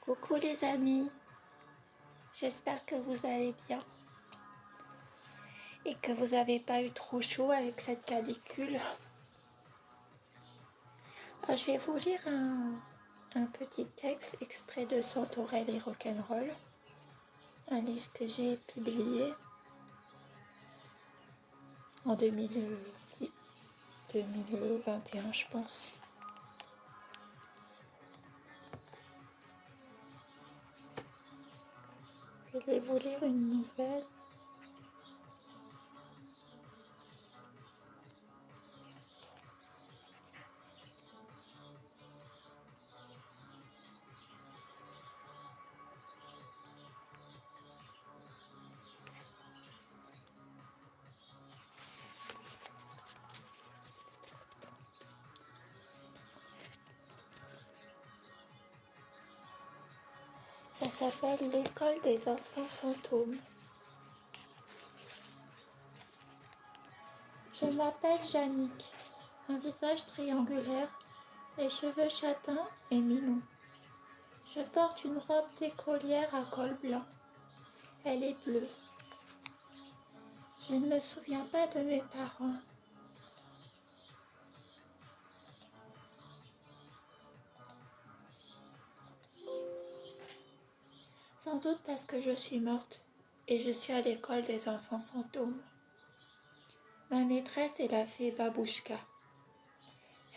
Coucou les amis, j'espère que vous allez bien et que vous n'avez pas eu trop chaud avec cette canicule. Je vais vous lire un petit texte extrait de Santorel et Rock'n'Roll, un livre que j'ai publié en 2021 je pense. Je vais vous lire une nouvelle. Ça s'appelle L'école des enfants fantômes. Je m'appelle Jannick, un visage triangulaire, les cheveux châtains et mi-longs. Je porte une robe d'écolière à col blanc. Elle est bleue. Je ne me souviens pas de mes parents. Sans doute parce que je suis morte et je suis à l'école des enfants fantômes. Ma maîtresse est la fée Babouchka.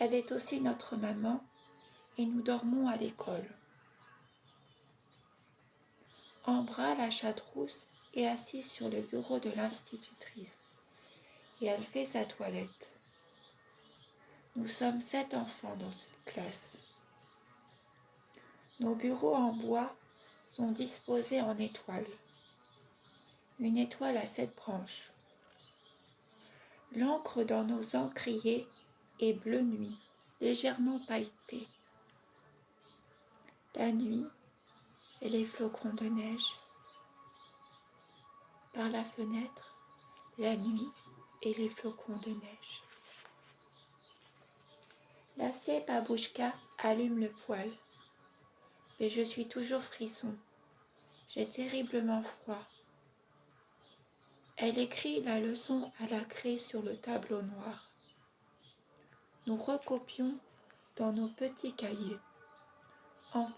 Elle est aussi notre maman et nous dormons à l'école. Ambra, la chatte rousse, est assise sur le bureau de l'institutrice et elle fait sa toilette. Nous sommes 7 enfants dans cette classe. Nos bureaux en bois sont disposés en étoiles. Une étoile à 7 branches. L'encre dans nos encriers est bleu nuit, légèrement pailletée. La nuit et les flocons de neige. Par la fenêtre, la nuit et les flocons de neige. La fée Babouchka allume le poêle. Mais je suis toujours frisson. J'ai terriblement froid. Elle écrit la leçon à la craie sur le tableau noir. Nous recopions dans nos petits cahiers, en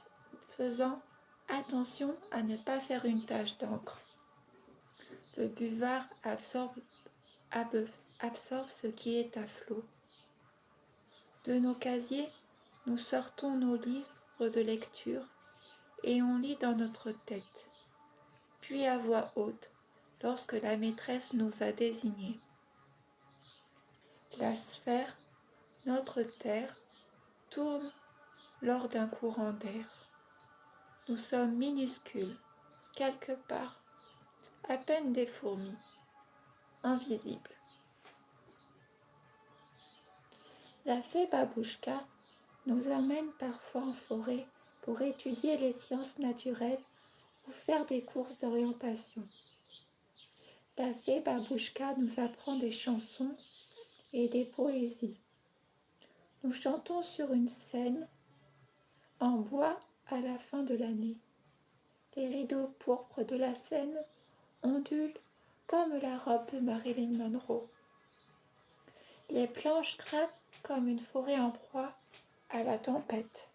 faisant attention à ne pas faire une tache d'encre. Le buvard absorbe ce qui est à flot. De nos casiers, nous sortons nos livres de lecture et on lit dans notre tête, puis à voix haute, lorsque la maîtresse nous a désignés. La sphère, notre terre, tourne lors d'un courant d'air. Nous sommes minuscules, quelque part, à peine des fourmis, invisibles. La fée Babouchka nous emmène parfois en forêt pour étudier les sciences naturelles ou faire des courses d'orientation. La fée Babouchka nous apprend des chansons et des poésies. Nous chantons sur une scène en bois à la fin de l'année. Les rideaux pourpres de la scène ondulent comme la robe de Marilyn Monroe. Les planches craquent comme une forêt en proie à la tempête.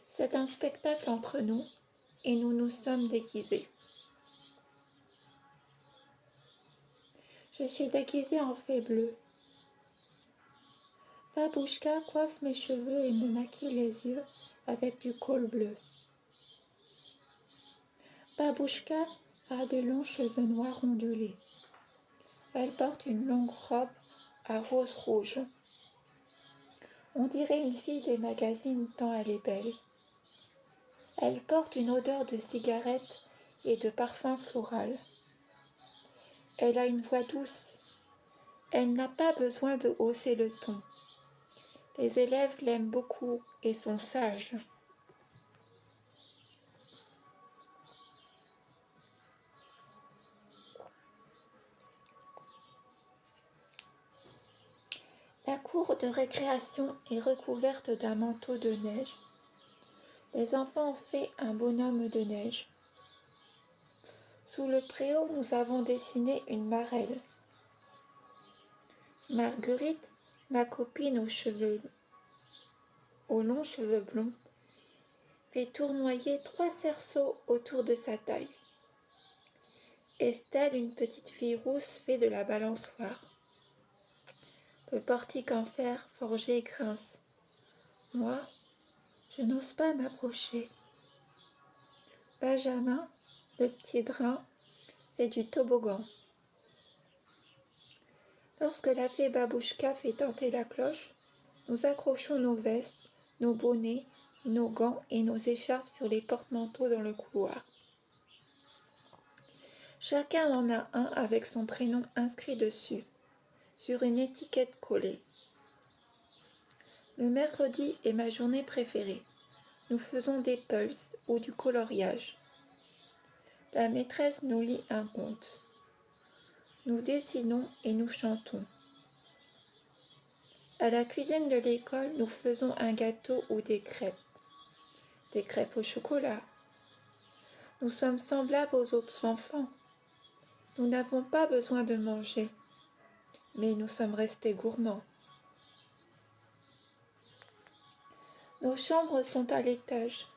C'est un spectacle entre nous et nous nous sommes déguisés. Je suis déguisée en fée bleue. Babouchka coiffe mes cheveux et me maquille les yeux avec du col bleu. Babouchka a de longs cheveux noirs ondulés. Elle porte une longue robe à rose rouge. On dirait une fille des magazines tant elle est belle. Elle porte une odeur de cigarette et de parfum floral. Elle a une voix douce. Elle n'a pas besoin de hausser le ton. Les élèves l'aiment beaucoup et sont sages. La cour de récréation est recouverte d'un manteau de neige. Les enfants ont fait un bonhomme de neige. Sous le préau, nous avons dessiné une marelle. Marguerite, ma copine aux longs cheveux blonds, fait tournoyer 3 cerceaux autour de sa taille. Estelle, une petite fille rousse, fait de la balançoire. Le portique en fer forgé grince. Moi, je n'ose pas m'approcher. Benjamin, le petit brun, fait du toboggan. Lorsque la fée Babouchka fait tenter la cloche, nous accrochons nos vestes, nos bonnets, nos gants et nos écharpes sur les porte-manteaux dans le couloir. Chacun en a un avec son prénom inscrit dessus, sur une étiquette collée. Le mercredi est ma journée préférée. Nous faisons des pulses ou du coloriage. La maîtresse nous lit un conte. Nous dessinons et nous chantons. À la cuisine de l'école, nous faisons un gâteau ou des crêpes au chocolat. Nous sommes semblables aux autres enfants. Nous n'avons pas besoin de manger, mais nous sommes restés gourmands. Nos chambres sont à l'étage.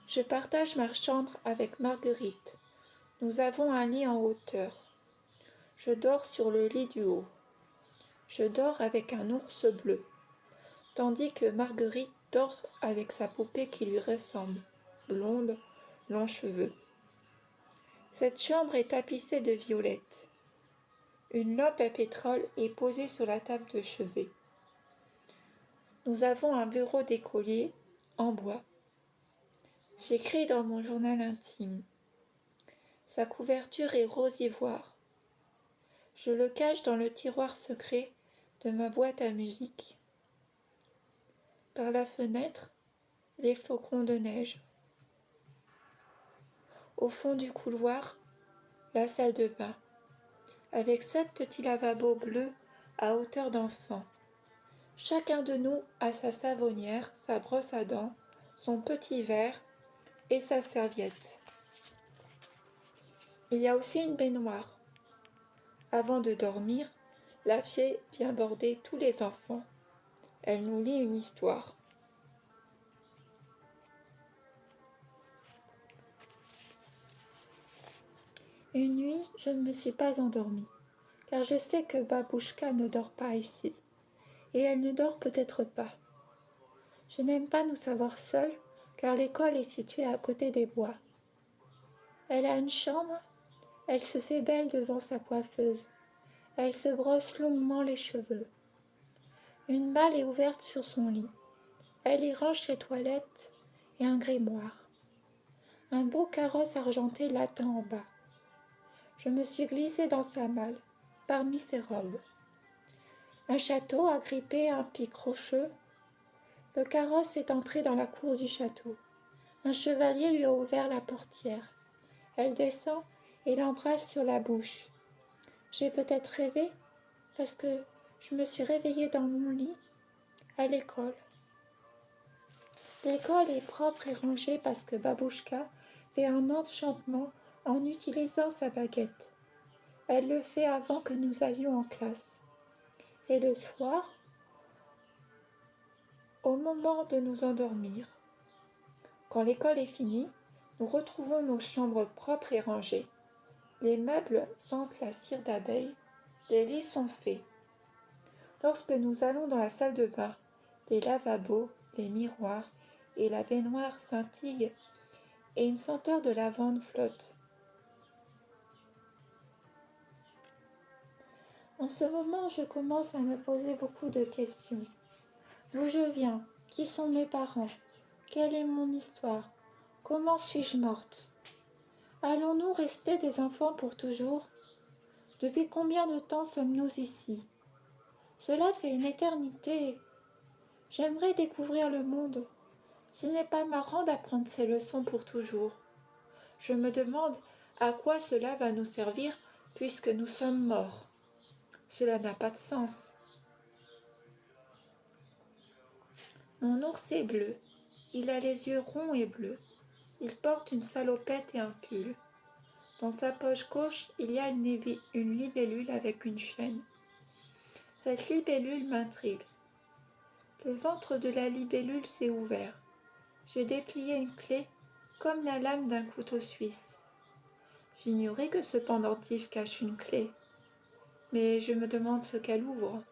Je partage ma chambre avec Marguerite. Nous avons un lit en hauteur. Je dors sur le lit du haut. Je dors avec un ours bleu, tandis que Marguerite dort avec sa poupée qui lui ressemble, blonde, longs cheveux. Cette chambre est tapissée de violettes. Une lampe à pétrole est posée sur la table de chevet. Nous avons un bureau d'écolier en bois. J'écris dans mon journal intime. Sa couverture est rose ivoire. Je le cache dans le tiroir secret de ma boîte à musique. Par la fenêtre, les flocons de neige. Au fond du couloir, la salle de bain, avec 7 petits lavabos bleus à hauteur d'enfant. Chacun de nous a sa savonnière, sa brosse à dents, son petit verre et sa serviette. Il y a aussi une baignoire. Avant de dormir, la fée vient border tous les enfants. Elle nous lit une histoire. Une nuit, je ne me suis pas endormie, car je sais que Babouchka ne dort pas ici, et elle ne dort peut-être pas. Je n'aime pas nous savoir seuls, car l'école est située à côté des bois. Elle a une chambre, elle se fait belle devant sa coiffeuse. Elle se brosse longuement les cheveux. Une malle est ouverte sur son lit. Elle y range ses toilettes et un grimoire. Un beau carrosse argenté l'attend en bas. Je me suis glissée dans sa malle, parmi ses robes. Un château agrippé à un pic rocheux. Le carrosse est entré dans la cour du château. Un chevalier lui a ouvert la portière. Elle descend et l'embrasse sur la bouche. J'ai peut-être rêvé, parce que je me suis réveillée dans mon lit, à l'école. L'école est propre et rangée parce que Babouchka fait un enchantement en utilisant sa baguette. Elle le fait avant que nous allions en classe. Et le soir, au moment de nous endormir, quand l'école est finie, nous retrouvons nos chambres propres et rangées. Les meubles sentent la cire d'abeille, les lits sont faits. Lorsque nous allons dans la salle de bain, les lavabos, les miroirs et la baignoire scintillent et une senteur de lavande flotte. En ce moment, je commence à me poser beaucoup de questions. D'où je viens? Qui sont mes parents? Quelle est mon histoire? Comment suis-je morte? Allons-nous rester des enfants pour toujours? Depuis combien de temps sommes-nous ici? Cela fait une éternité. J'aimerais découvrir le monde. Ce n'est pas marrant d'apprendre ces leçons pour toujours. Je me demande à quoi cela va nous servir puisque nous sommes morts. Cela n'a pas de sens. Mon ours est bleu. Il a les yeux ronds et bleus. Il porte une salopette et un pull. Dans sa poche gauche, il y a une libellule avec une chaîne. Cette libellule m'intrigue. Le ventre de la libellule s'est ouvert. J'ai déplié une clé comme la lame d'un couteau suisse. J'ignorais que ce pendentif cache une clé, mais je me demande ce qu'elle ouvre.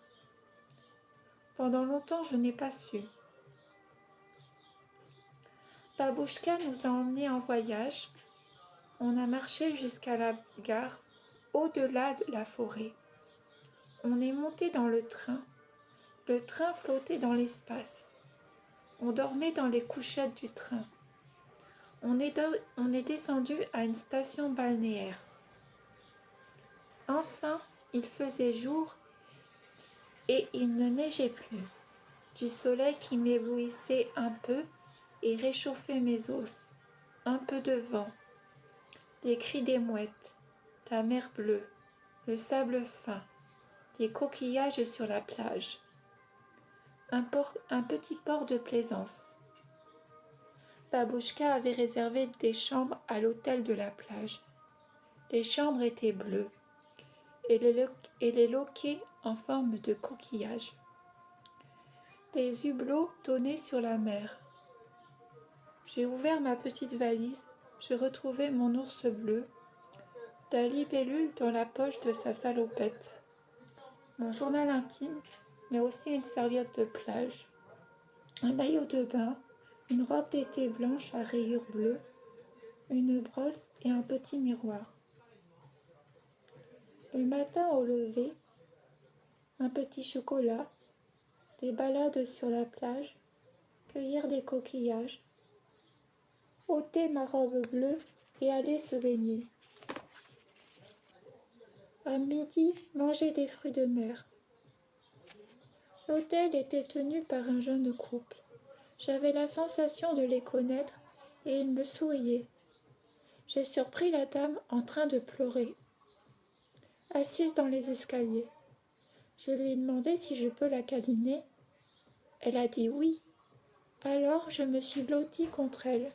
Pendant longtemps, je n'ai pas su. Babouchka nous a emmenés en voyage. On a marché jusqu'à la gare, au-delà de la forêt. On est monté dans le train. Le train flottait dans l'espace. On dormait dans les couchettes du train. On est descendu à une station balnéaire. Enfin, il faisait jour et il ne neigeait plus. Du soleil qui m'éblouissait un peu et réchauffait mes os. Un peu de vent. Les cris des mouettes. La mer bleue. Le sable fin. Des coquillages sur la plage. Un petit port de plaisance. Babouchka avait réservé des chambres à l'hôtel de la plage. Les chambres étaient bleues et les loquets en forme de coquillage. Des hublots donnaient sur la mer. J'ai ouvert ma petite valise, je retrouvai mon ours bleu, la libellule dans la poche de sa salopette, mon journal intime, mais aussi une serviette de plage, un maillot de bain, une robe d'été blanche à rayures bleues, une brosse et un petit miroir. Le matin au lever, un petit chocolat, des balades sur la plage, cueillir des coquillages, ôter ma robe bleue et aller se baigner. À midi, manger des fruits de mer. L'hôtel était tenu par un jeune couple. J'avais la sensation de les connaître et ils me souriaient. J'ai surpris la dame en train de pleurer, assise dans les escaliers. Je lui ai demandé si je peux la câliner. Elle a dit oui. Alors je me suis blottie contre elle.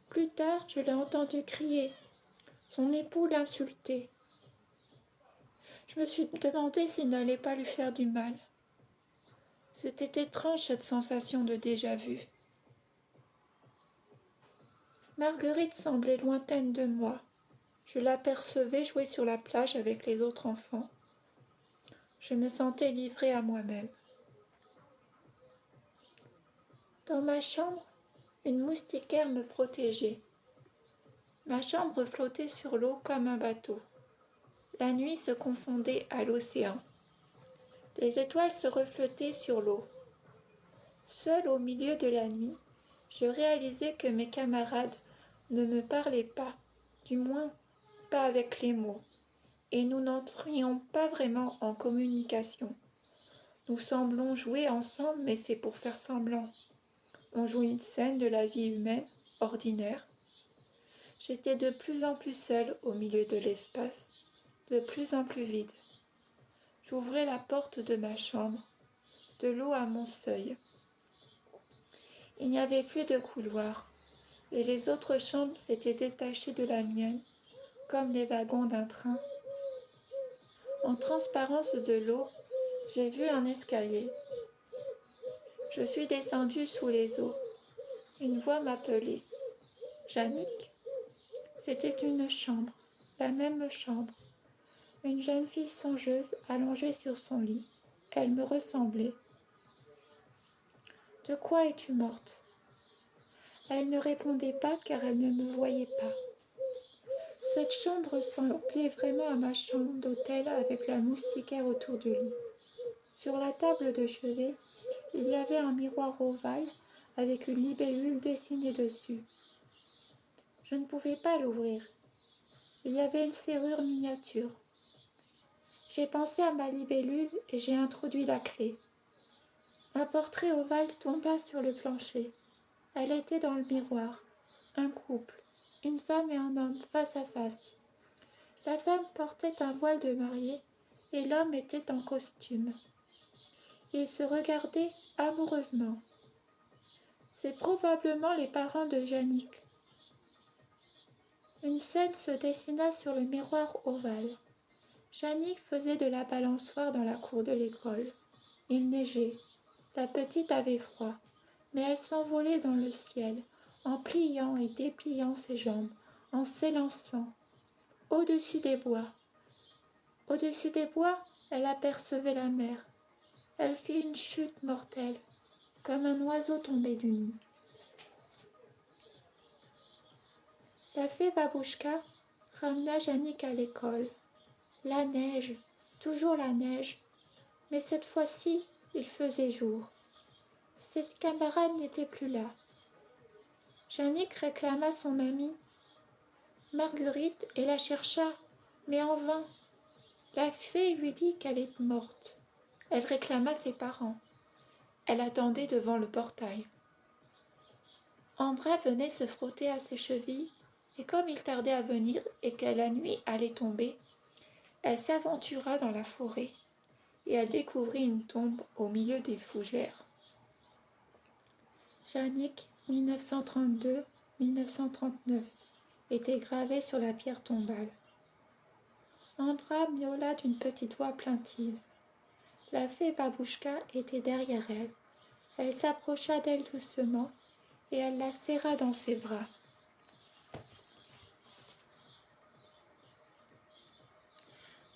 Plus tard, je l'ai entendue crier. Son époux l'insultait. Je me suis demandé s'il n'allait pas lui faire du mal. C'était étrange cette sensation de déjà-vu. Marguerite semblait lointaine de moi. Je l'apercevais jouer sur la plage avec les autres enfants. Je me sentais livrée à moi-même. Dans ma chambre, une moustiquaire me protégeait. Ma chambre flottait sur l'eau comme un bateau. La nuit se confondait à l'océan. Les étoiles se reflétaient sur l'eau. Seule au milieu de la nuit, je réalisais que mes camarades ne me parlaient pas, du moins pas avec les mots, et nous n'entrions pas vraiment en communication. Nous semblons jouer ensemble, mais c'est pour faire semblant. On joue une scène de la vie humaine, ordinaire. J'étais de plus en plus seule au milieu de l'espace, de plus en plus vide. J'ouvrais la porte de ma chambre, de l'eau à mon seuil. Il n'y avait plus de couloir, et les autres chambres s'étaient détachées de la mienne, comme les wagons d'un train. En transparence de l'eau, j'ai vu un escalier. Je suis descendue sous les eaux. Une voix m'appelait. Jannick. C'était une chambre, la même chambre. Une jeune fille songeuse allongée sur son lit. Elle me ressemblait. De quoi es-tu morte? Elle ne répondait pas car elle ne me voyait pas. Cette chambre ressemblait vraiment à ma chambre d'hôtel avec la moustiquaire autour du lit. Sur la table de chevet, il y avait un miroir ovale avec une libellule dessinée dessus. Je ne pouvais pas l'ouvrir. Il y avait une serrure miniature. J'ai pensé à ma libellule et j'ai introduit la clé. Un portrait ovale tomba sur le plancher. Elle était dans le miroir. Un couple, une femme et un homme face à face. La femme portait un voile de mariée et l'homme était en costume. Ils se regardaient amoureusement. C'est probablement les parents de Jannick. Une scène se dessina sur le miroir ovale. Jannick faisait de la balançoire dans la cour de l'école. Il neigeait. La petite avait froid, mais elle s'envolait dans le ciel, en pliant et dépliant ses jambes, en s'élançant. Au-dessus des bois. Au-dessus des bois, elle apercevait la mer. Elle fit une chute mortelle, comme un oiseau tombé du nid. La fée Babouchka ramena Jannick à l'école. La neige, toujours la neige, mais cette fois-ci, il faisait jour. Ses camarades n'étaient plus là. Jannick réclama son amie Marguerite et la chercha, mais en vain. La fée lui dit qu'elle est morte. Elle réclama ses parents. Elle attendait devant le portail. Ambra venait se frotter à ses chevilles, et comme il tardait à venir et que la nuit allait tomber, elle s'aventura dans la forêt, et elle découvrit une tombe au milieu des fougères. Jannick 1932-1939 était gravé sur la pierre tombale. Ambra miaula d'une petite voix plaintive. La fée Babouchka était derrière elle. Elle s'approcha d'elle doucement et elle la serra dans ses bras.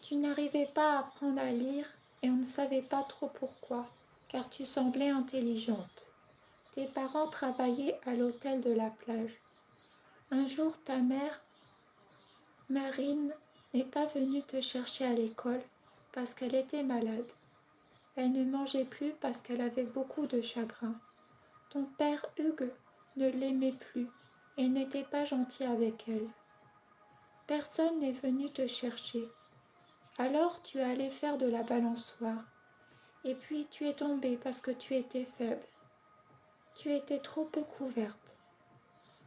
Tu n'arrivais pas à apprendre à lire et on ne savait pas trop pourquoi, car tu semblais intelligente. Tes parents travaillaient à l'hôtel de la plage. Un jour, ta mère, Marine, n'est pas venue te chercher à l'école parce qu'elle était malade. Elle ne mangeait plus parce qu'elle avait beaucoup de chagrin. Ton père Hugues ne l'aimait plus et n'était pas gentil avec elle. Personne n'est venu te chercher. Alors tu es allé faire de la balançoire. Et puis tu es tombée parce que tu étais faible. Tu étais trop peu couverte.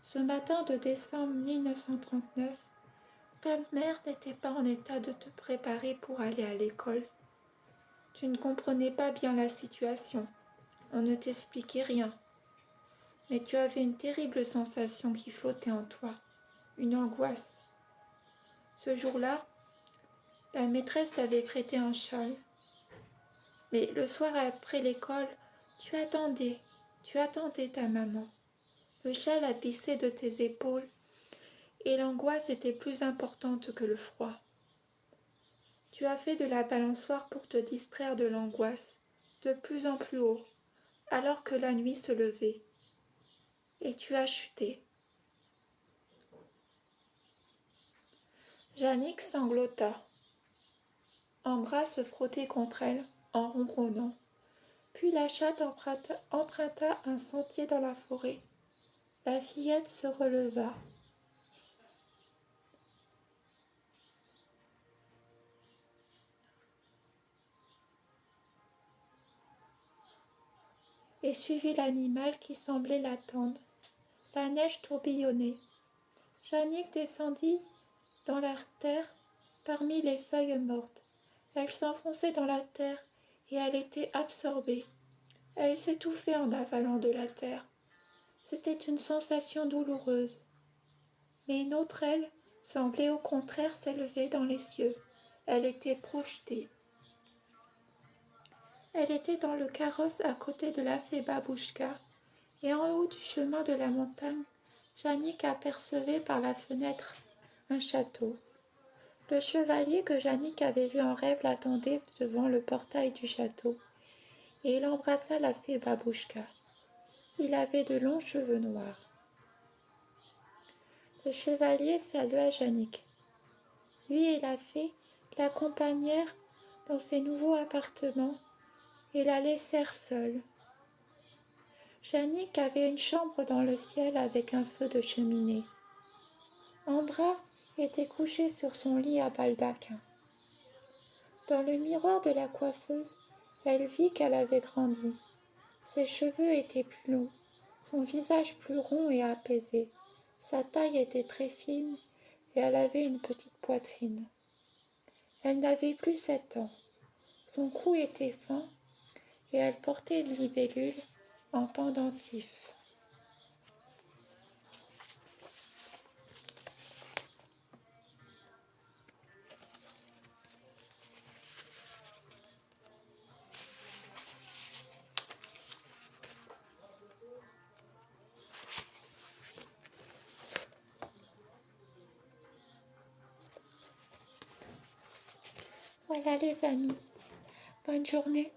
Ce matin de décembre 1939, ta mère n'était pas en état de te préparer pour aller à l'école. Tu ne comprenais pas bien la situation. On ne t'expliquait rien. Mais tu avais une terrible sensation qui flottait en toi, une angoisse. Ce jour-là, la maîtresse t'avait prêté un châle. Mais le soir après l'école, tu attendais ta maman. Le châle a glissé de tes épaules et l'angoisse était plus importante que le froid. Tu as fait de la balançoire pour te distraire de l'angoisse, de plus en plus haut, alors que la nuit se levait. Et tu as chuté. Jannick sanglota. Ambra se frottait contre elle en ronronnant. Puis la chatte emprunta un sentier dans la forêt. La fillette se releva. Et suivit l'animal qui semblait l'attendre. La neige tourbillonnait. Jannick descendit dans la terre parmi les feuilles mortes. Elle s'enfonçait dans la terre et elle était absorbée. Elle s'étouffait en avalant de la terre. C'était une sensation douloureuse. Mais une autre aile semblait au contraire s'élever dans les cieux. Elle était projetée. Elle était dans le carrosse à côté de la fée Babouchka, et en haut du chemin de la montagne, Jannick apercevait par la fenêtre un château. Le chevalier que Jannick avait vu en rêve l'attendait devant le portail du château, et il embrassa la fée Babouchka. Il avait de longs cheveux noirs. Le chevalier salua Jannick. Lui et la fée l'accompagnèrent dans ses nouveaux appartements et la laissèrent seule. Jannick avait une chambre dans le ciel avec un feu de cheminée. Ambra était couchée sur son lit à baldaquin. Dans le miroir de la coiffeuse, elle vit qu'elle avait grandi. Ses cheveux étaient plus longs, son visage plus rond et apaisé. Sa taille était très fine et elle avait une petite poitrine. Elle n'avait plus 7 ans. Son cou était fin et elle portait une libellule en pendentif. Voilà les amis, bonne journée.